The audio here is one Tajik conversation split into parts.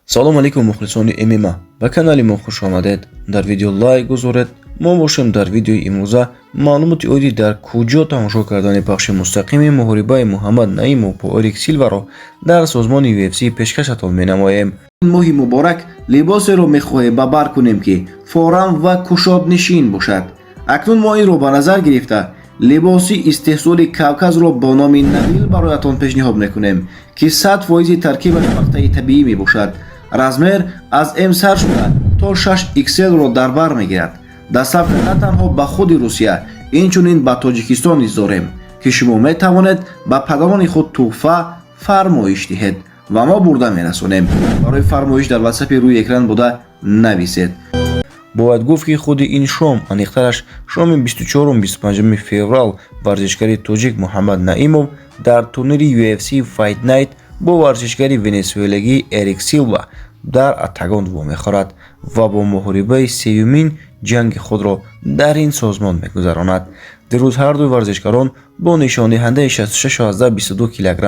салом алейкум мухлисони ММА ба канали мо хуш омадед. дар видео лайк гузоред. мо бошем дар видеои имрӯза маълумоти оддӣ дар куҷо тамошо кардани пахши мустақими муҳорибаи Муҳаммад Наимов бо Эрик Силваро дар созмони UFC пешкашатон менамоем. моҳи муборак либосеро мехоҳем ба бар кунем ки форам ва кушоднишин бошад. акнун мо инро ба назар гирифта либоси истеҳсоли Кавказро бо номи Навил бароятон пешниҳод мекунем ки 100% таркибаш пахтаи табиӣ мебошад. размер аз М сар шуда то 6XL-ро дар бар мегирад. дастсаф на танҳо ба худи Русия, инчунин ба Тоҷикистон низ дорем ки шумо метавонед ба падарони худ туҳфа фармоиш диҳед ва мо бурда мерасонем. барои фармоиш дар ватсапи рӯи экран буда нависед. бояд гуфт ки худи ин шом, аниқтараш шоми 24-25 феврал, варзишгари тоҷик Муҳаммад Наимов дар турнири UFC Fight Night бо варзишгари венесуэлагӣ Эрик Силва дар Октагон вомехӯрад ва бо муҳорибаи сеюмин ҷанги худро дар ин созмон мегузаронад. дирӯз ҳарду варзишгарон бо нишондиҳандаи 66-22 кг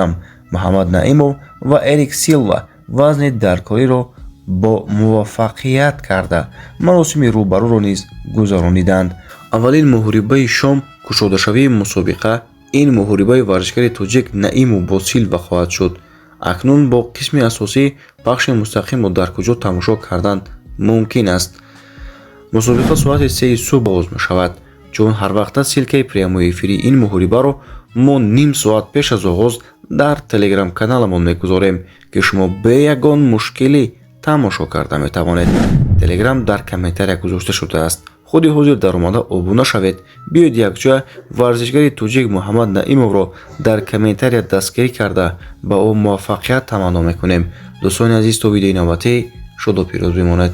Муҳаммад Наимов ва Эрик Силва вазни даркориро бо муваффақият карда маросими рӯбарӯро низ гузарониданд. аввалин муҳорибаи шом кушодашавии мусобиқа ин муҳорибаи варзишгари тоҷик Наимов бо Силва хоҳад шуд. акнун бо қисми асосӣ пахши мустақимро дар куҷо тамошо кардан мумкин аст. мусобиқа соати 3 субҳ оғоз мешавад. чун ҳар вақта силкаи прямои эфирии ин муҳорибаро мо ним соат пеш аз оғоз дар телеграм-каналамон мегузорем ки шумо бе ягон мушкилӣ тамошо карда метавонед. телеграм дар комментария гузошта шудааст. худи ҳозир даромада обуна шавед. биёед якҷоя варзишгари тоҷик Муҳаммад Наимовро дар комментария дастгирӣ карда ба ӯ муваффақият таманно мекунем. дӯстони азиз, то видеои навбатӣ шуду пирӯз бимонед.